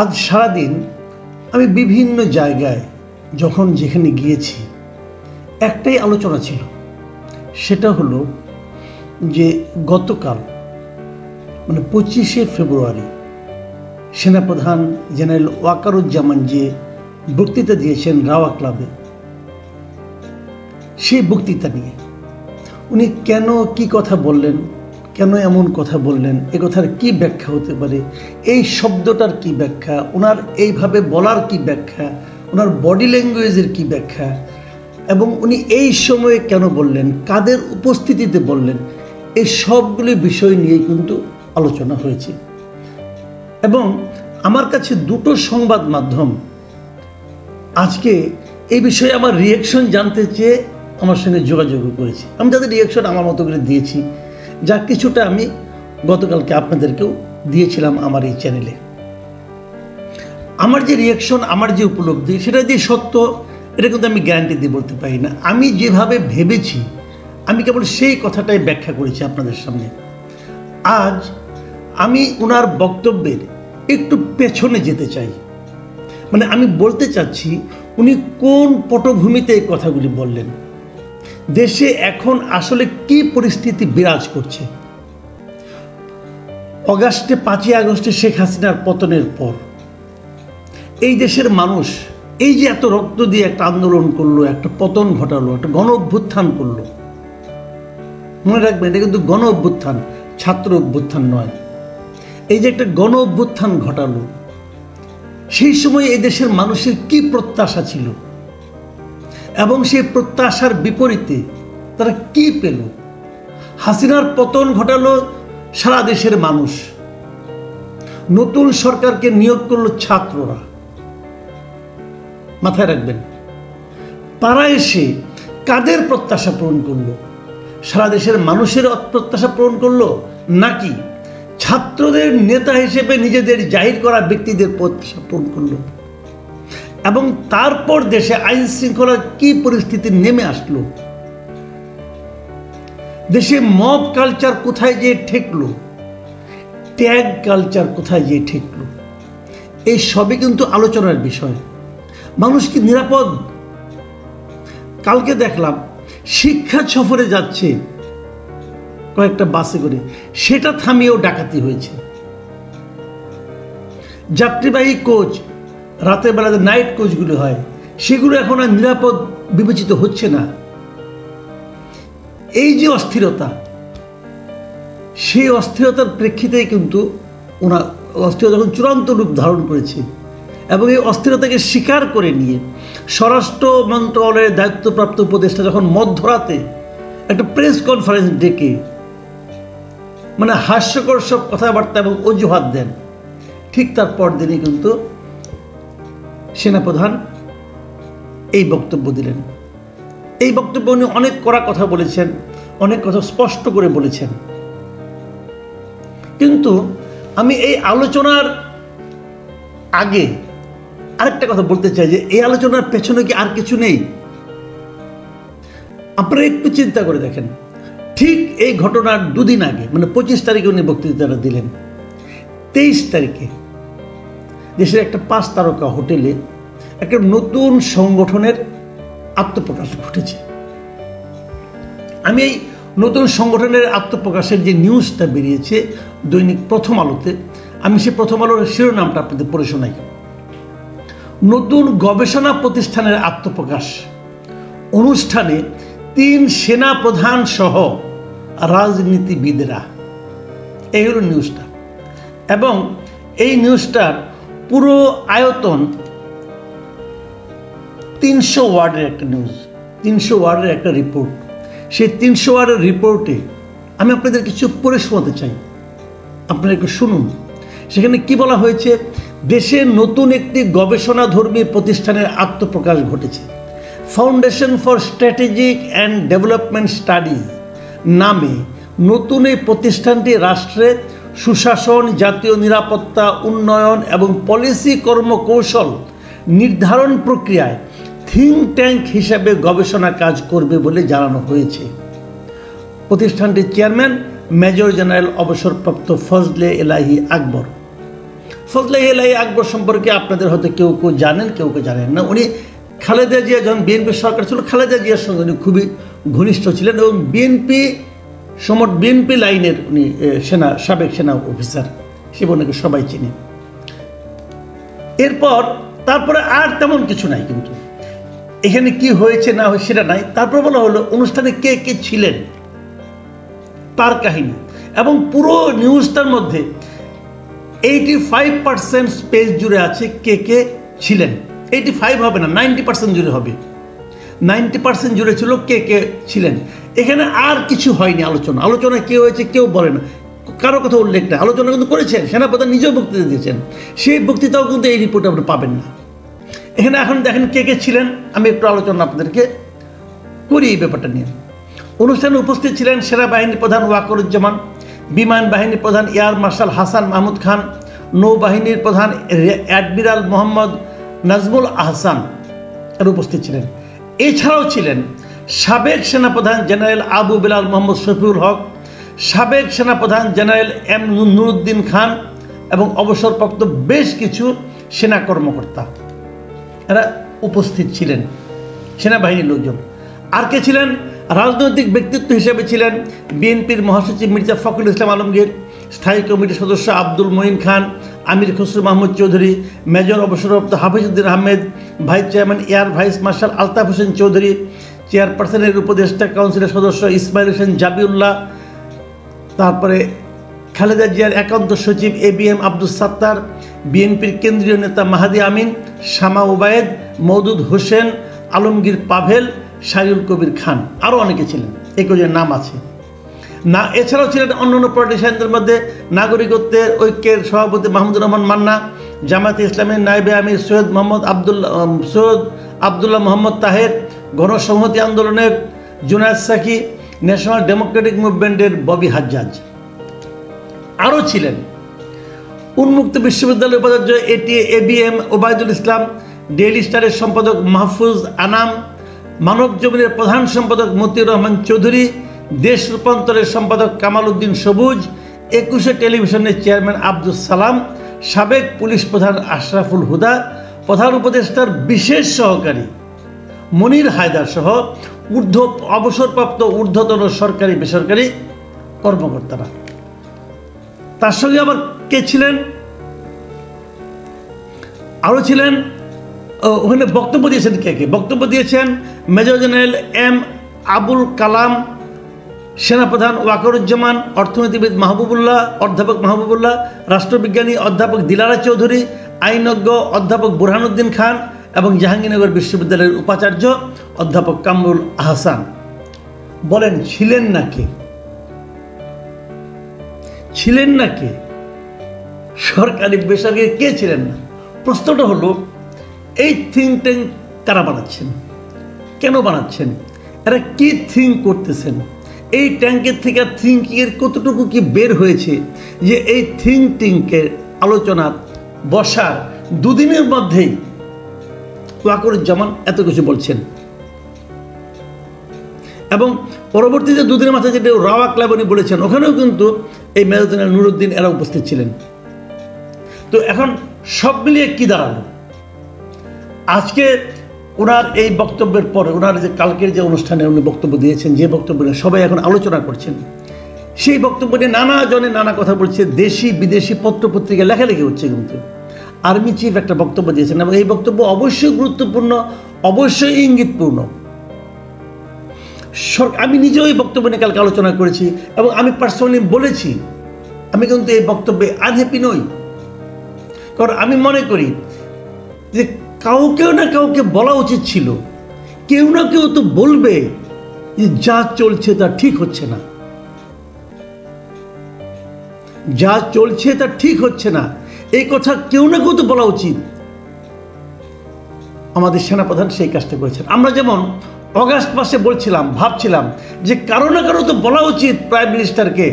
আজ সারাদিন আমি বিভিন্ন জায়গায় যখন যেখানে গিয়েছি একটাই আলোচনা ছিল, সেটা হলো যে গতকাল মানে 25শে ফেব্রুয়ারি সেনাপ্রধান জেনারেল ওয়াকারুজ্জামান যে বক্তৃতা দিয়েছেন রাওয়া ক্লাবে, সেই বক্তৃতা নিয়ে উনি কেন কি কথা বললেন, কেন এমন কথা বললেন, এ কথার কী ব্যাখ্যা হতে পারে, এই শব্দটার কি ব্যাখ্যা, ওনার এইভাবে বলার কি ব্যাখ্যা, ওনার বডি ল্যাঙ্গুয়েজের কি ব্যাখ্যা, এবং উনি এই সময়ে কেন বললেন, কাদের উপস্থিতিতে বললেন, এই সবগুলি বিষয় নিয়েই কিন্তু আলোচনা হয়েছে। এবং আমার কাছে দুটো সংবাদ মাধ্যম আজকে এই বিষয়ে আমার রিয়াকশন জানতে চেয়ে আমার সঙ্গে যোগাযোগ করেছি। আমি তাদের রিয়াকশন আমার মতো করে দিয়েছি, যা কিছুটা আমি গতকালকে আপনাদেরকেও দিয়েছিলাম আমার এই চ্যানেলে। আমার যে রিয়াকশন, আমার যে উপলব্ধি, সেটা যে সত্য এটা কিন্তু আমি গ্যারান্টি দিয়ে বলতে পারি না। আমি যেভাবে ভেবেছি আমি কেবল সেই কথাটাই ব্যাখ্যা করেছি আপনাদের সামনে। আজ আমি ওনার বক্তব্যের একটু পেছনে যেতে চাই, মানে আমি বলতে চাচ্ছি উনি কোন পটভূমিতে এই কথাগুলি বললেন, দেশে এখন আসলে কি পরিস্থিতি বিরাজ করছে। অগাস্টে 5ই আগস্টে শেখ হাসিনার পতনের পর এই দেশের মানুষ এই যে এত রক্ত দিয়ে একটা আন্দোলন করলো, একটা পতন ঘটালো, একটা গণ অভ্যুত্থান করলো, মনে রাখবেন এটা কিন্তু গণ অভ্যুত্থান, ছাত্র অভ্যুত্থান নয়। এই যে একটা গণ অভ্যুত্থান ঘটালো, সেই সময় এই দেশের মানুষের কি প্রত্যাশা ছিল এবং সেই প্রত্যাশার বিপরীতে তারা কি পেল। হাসিনার পতন ঘটালো সারা দেশের মানুষ, নতুন সরকারকে নিয়োগ করলো ছাত্ররা। মাথায় রাখবেন, তারা এসে কাদের প্রত্যাশা পূরণ করলো? সারা দেশের মানুষের প্রত্যাশা পূরণ করলো, নাকি ছাত্রদের নেতা হিসেবে নিজেদের জাহির করা ব্যক্তিদের প্রত্যাশা পূরণ করলো? এবং তারপর দেশে আইন শৃঙ্খলার কি পরিস্থিতি নেমে আসলো, দেশে মব কালচার কোথায় যেয়ে ঠেকলো, ট্যাগ কালচার কোথায় যেয়ে ঠেকলো, এই সবই কিন্তু আলোচনার বিষয়। মানুষ কি নিরাপদ? কালকে দেখলাম শিক্ষা সফরে যাচ্ছে কয়েকটা বাসে করে, সেটা থামিয়েও ডাকাতি হয়েছে। যাত্রীবাহী কোচ, রাতের বেলাতে নাইট কোচগুলো হয়, সেগুলো এখন আর নিরাপদ বিবেচিত হচ্ছে না। এই যে অস্থিরতা, সেই অস্থিরতার প্রেক্ষিতেই কিন্তু ওনার অস্থিরতা যখন চূড়ান্ত রূপ ধারণ করেছে, এবং এই অস্থিরতাকে স্বীকার করে নিয়ে স্বরাষ্ট্র মন্ত্রণালয়ের দায়িত্বপ্রাপ্ত উপদেষ্টা যখন মধ্যরাতে একটা প্রেস কনফারেন্স ডেকে মানে হাস্যকর সব কথাবার্তা এবং অজুহাত দেন, ঠিক তার পরদিনই কিন্তু সেনাপ্রধান এই বক্তব্য দিলেন। এই বক্তব্য উনি অনেক কড়া কথা বলেছেন, অনেক কথা স্পষ্ট করে বলেছেন। কিন্তু আমি এই আলোচনার আগে আরেকটা কথা বলতে চাই যে এই আলোচনার পেছনে কি আর কিছু নেই? আপনারা একটু চিন্তা করে দেখেন, ঠিক এই ঘটনার দুদিন আগে মানে 25 তারিখে উনি বক্তৃতাটা দিলেন, 23 তারিখে দেশের একটা 5 তারকা হোটেলে একটা নতুন সংগঠনের আত্মপ্রকাশ ঘটেছে। আমি এই নতুন সংগঠনের আত্মপ্রকাশের যে নিউজটা বেরিয়েছে দৈনিক প্রথম আলোতে, আমি সেই প্রথম আলোর শিরোনামটা আপনাদের পড়ে শোনাই। নতুন গবেষণা প্রতিষ্ঠানের আত্মপ্রকাশ, অনুষ্ঠানে 3 সেনা প্রধান সহ রাজনীতিবিদরা, এই হলো নিউজটা। এবং এই নিউজটার পুরো আয়তন 300 ওয়ার্ডের একটা নিউজ, 300 ওয়ার্ডের একটা রিপোর্ট। সেই 300 ওয়ার্ডের রিপোর্টে আমি আপনাদের কিছু পড়ে শোনাতে চাই, আপনারা একটু শুনুন। সেখানে কি বলা হয়েছে? দেশে নতুন একটি গবেষণাধর্মী প্রতিষ্ঠানের আত্মপ্রকাশ ঘটেছে। Foundation for strategic and development studies নামে নতুন এই প্রতিষ্ঠানটি রাষ্ট্রে সুশাসন, জাতীয় নিরাপত্তা, উন্নয়ন এবং পলিসি কর্মকৌশল নির্ধারণ প্রক্রিয়ায় থিঙ্ক ট্যাঙ্ক হিসাবে গবেষণা কাজ করবে বলে জানানো হয়েছে। প্রতিষ্ঠানটির চেয়ারম্যান মেজর জেনারেল অবসরপ্রাপ্ত ফজলে এলাহি আকবর। ফজলে এলাই আকবর সম্পর্কে আপনাদের হয়তো কেউ কেউ জানেন, কেউ কেউ জানেন না। উনি খালেদা জিয়া যখন বিএনপি সরকার ছিল, খালেদা জিয়ার সঙ্গে উনি খুবই ঘনিষ্ঠ ছিলেন এবং বিএনপি লাইনের উনি সাবেক সেনা অফিসার, সে ওনাকে সবাই চিনে। তারপরে আর তেমন কিছু নাই, কিন্তু এখানে কি হয়েছে না হয়েছে সেটা নাই। তারপর বলা হলো অনুষ্ঠানে কে কে ছিলেন তার কাহিনী, এবং পুরো নিউজটার মধ্যে 85% স্পেস জুড়ে আছে কে কে ছিলেন। 85 হবে না, 90% জুড়ে হবে। 90% জুড়ে ছিল কে কে ছিলেন। এখানে আর কিছু হয়নি। আলোচনা কে হয়েছে কেউ বলে না, কারো কথা উল্লেখ নেই। আলোচনা কিন্তু করেছেন, সেনাপ্রধান নিজেও বক্তৃতা দিয়েছেন, সেই বক্তৃতাও কিন্তু এই রিপোর্টে আপনি পাবেন না। এখানে এখন দেখেন কে কে ছিলেন, আমি একটু আলোচনা আপনাদেরকে করি এই ব্যাপারটা নিয়ে। অনুষ্ঠানে উপস্থিত ছিলেন সেনাবাহিনী প্রধান ওয়াকরুজ্জামান, বিমান বাহিনী প্রধান এয়ার মার্শাল হাসান মাহমুদ খান, নৌবাহিনীর প্রধান অ্যাডমিরাল মোহাম্মদ নাজমুল আহসান এর উপস্থিত ছিলেন। এছাড়াও ছিলেন সাবেক সেনাপ্রধান জেনারেল আবু বিলাল মোহাম্মদ শফিউল হক, সাবেক সেনাপ্রধান জেনারেল এম নুরুদ্দিন খান এবং অবসরপ্রাপ্ত বেশ কিছু সেনা কর্মকর্তা এরা উপস্থিত ছিলেন, সেনাবাহিনীর লোকজন। আর কে ছিলেন? রাজনৈতিক ব্যক্তিত্ব হিসেবে ছিলেন বিএনপির মহাসচিব মির্জা ফখরুল ইসলাম আলমগীর, স্থায়ী কমিটির সদস্য আব্দুল মঈন খান, আমির খসরু মাহমুদ চৌধুরী, মেজর অবসরপ্রাপ্ত Hafizuddin Ahmed, vice chairman air vice marshal Altaf Hossain Chowdhury, চেয়ারপারসনের উপদেষ্টা কাউন্সিলের সদস্য ইসমাইল হোসেন জাবিউল্লাহ, তারপরে খালেদা জিয়ার একান্ত সচিব ABM আব্দুস সাত্তার, বিএনপির কেন্দ্রীয় নেতা মাহাদি আমিন, শামা ওবায়েদ, মওদুদ হোসেন, আলমগীর পাভেল, শাহরুল কবির খান, আরও অনেকে ছিলেন, এই কয়েকজনের নাম আছে না। এছাড়াও ছিলেন অন্যান্য পলিটিশিয়ানদের মধ্যে নাগরিকত্বের ঐক্যের সভাপতি মাহমুদুর রহমান মান্না, জামায়াতে ইসলামের নায়েবে আমির সৈয়দ আবদুল্লাহ মোহাম্মদ তাহের, গণসংহতি আন্দোলনের জুনায়েদ সাকি, ন্যাশনাল ডেমোক্রেটিক মুভমেন্টের ববি হাজ্জাজ। আরও ছিলেন উন্মুক্ত বিশ্ববিদ্যালয়ের উপাচার্য ABM ওবায়দুল ইসলাম, ডেইলি স্টারের সম্পাদক মাহফুজ আনাম, মানব জমিনের প্রধান সম্পাদক মতিউর রহমান চৌধুরী, দেশ রূপান্তরের সম্পাদক কামাল উদ্দিন সবুজ, 21 টেলিভিশনের চেয়ারম্যান আব্দুস সালাম, সাবেক পুলিশ প্রধান আশরাফুল হুদা, প্রধান উপদেষ্টার বিশেষ সহকারী মনির হায়দার সহ অবসরপ্রাপ্ত ঊর্ধ্বতন সরকারি বেসরকারি কর্মকর্তারা। তার সঙ্গে আবার কে ছিলেন? আরও ছিলেন ওখানে বক্তব্য দিয়েছেন কে কে? বক্তব্য দিয়েছেন major general M Abul Kalam, সেনাপ্রধান ওয়াকরুজ্জামান, অর্থনীতিবিদ অধ্যাপক মাহবুবুল্লাহ, রাষ্ট্রবিজ্ঞানী অধ্যাপক দিলারা চৌধুরী, আইনজ্ঞ অধ্যাপক বুরহানুদ্দিন খান এবং জাহাঙ্গীরনগর বিশ্ববিদ্যালয়ের উপাচার্য অধ্যাপক কামরুল আহসান। বলেন ছিলেন না কে? ছিলেন না কে? সরকারি বেসরকারি কে ছিলেন না? প্রশ্নটা হলো এই থিঙ্ক ট্যাঙ্ক কারা বানাচ্ছেন, কেন বানাচ্ছেন, এরা কি থিঙ্ক করতেছেন, এই ট্যাঙ্কের থেকে থিঙ্কিংয়ের কতটুকু কি বের হয়েছে যে এই থিঙ্ক ট্যাঙ্কের আলোচনা বসার দুদিনের মধ্যেই ওয়াকরুজ্জামান এত কিছু বলছেন। এবং পরবর্তীতে দুদিনের মাথায় যেটা রাওয়া ক্লাব উনি বলেছেন, ওখানেও কিন্তু এই মেজর জেনারেল নুরুদ্দিন এরা উপস্থিত ছিলেন। তো এখন সব মিলিয়ে কি দাঁড়ালো? আজকে ওনার এই বক্তব্যের পরে, ওনার যে কালকের যে অনুষ্ঠানে উনি বক্তব্য দিয়েছেন, যে বক্তব্য নিয়ে সবাই এখন আলোচনা করছেন, সেই বক্তব্য নিয়ে নানা জনে নানা কথা বলছে, দেশি বিদেশি পত্রপত্রিকা লেখালেখি হচ্ছে। কিন্তু আর্মি চিফ একটা বক্তব্য দিয়েছেন এবং এই বক্তব্য অবশ্যই গুরুত্বপূর্ণ, অবশ্যই ইঙ্গিতপূর্ণ। আমি নিজেও এই বক্তব্য নিয়ে কালকে আলোচনা করেছি এবং আমি পার্সোনালি বলেছি আমি কিন্তু এই বক্তব্যে আনহ্যাপি নই। কারণ আমি মনে করি যে কাউকেও না কাউকে বলা উচিত ছিল, কেউ না কেউ তো বলবে যে যা চলছে তা ঠিক হচ্ছে না, যা চলছে তা ঠিক হচ্ছে না, এই কথা কেউ না কেউ তো বলা উচিত। আমাদের সেনাপ্রধান সেই কাজটা করেছেন। আমরা যেমন অগাস্ট মাসে ভাবছিলাম যে কারো না কারো তো বলা উচিত প্রাইম মিনিস্টারকে,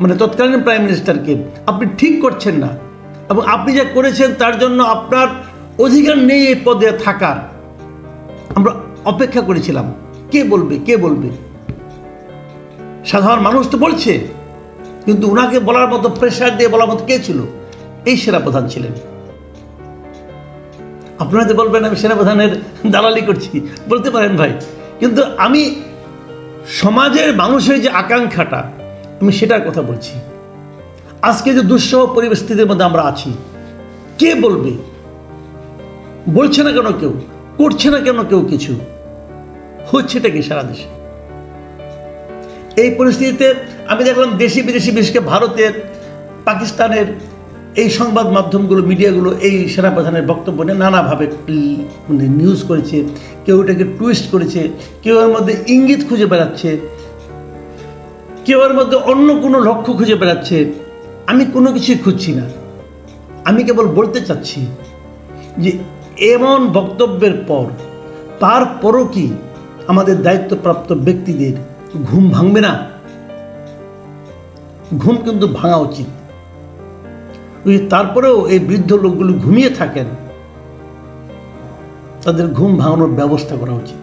মানে তৎকালীন প্রাইম মিনিস্টারকে, আপনি ঠিক করছেন না এবং আপনি যা করেছেন তার জন্য আপনার অধিকার নেই এই পদে থাকার। আমরা অপেক্ষা করেছিলাম কে বলবে। সাধারণ মানুষ তো বলছে, কিন্তু ওনাকে বলার মতো, প্রেশার দিয়ে বলার মতো কে ছিল? এই সেনাপ্রধান ছিলেন। আপনারা তো বলবেন আমি সেনাপ্রধানের দালালি করছি, বলতে পারেন ভাই, কিন্তু আমি সমাজের মানুষের যে আকাঙ্ক্ষাটা আমি সেটার কথা বলছি। আজকে যে দুঃসহ পরিস্থিতির মধ্যে আমরা আছি, কে বলবে? বলছে না কেন কেউ? করছে না কেন কেউ? কিছু হচ্ছেটা কি সারা দেশে? এই পরিস্থিতিতে আমি দেখলাম দেশি বিদেশি, বিশেষ করে ভারতের, পাকিস্তানের এই সংবাদ মাধ্যমগুলো, মিডিয়াগুলো এই সেনাপ্রধানের বক্তব্য নিয়ে নানাভাবে মানে নিউজ করেছে, কেউ এটাকে টুইস্ট করেছে, কেউ এর মধ্যে ইঙ্গিত খুঁজে বেড়াচ্ছে, কেউ এর মধ্যে অন্য কোনো লক্ষ্য খুঁজে বেড়াচ্ছে। আমি কোনো কিছুই খুঁজছি না, আমি কেবল বলতে চাচ্ছি যে এমন বক্তব্যের পর তারপরও কি আমাদের দায়িত্বপ্রাপ্ত ব্যক্তিদের ঘুম ভাঙবে না? ঘুম কিন্তু ভাঙা উচিত। তারপরেও এই বৃদ্ধ লোকগুলো ঘুমিয়ে থাকেন, তাদের ঘুম ভাঙানোর ব্যবস্থা করা উচিত।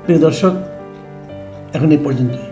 প্রিয় দর্শক, এখন এই পর্যন্তই।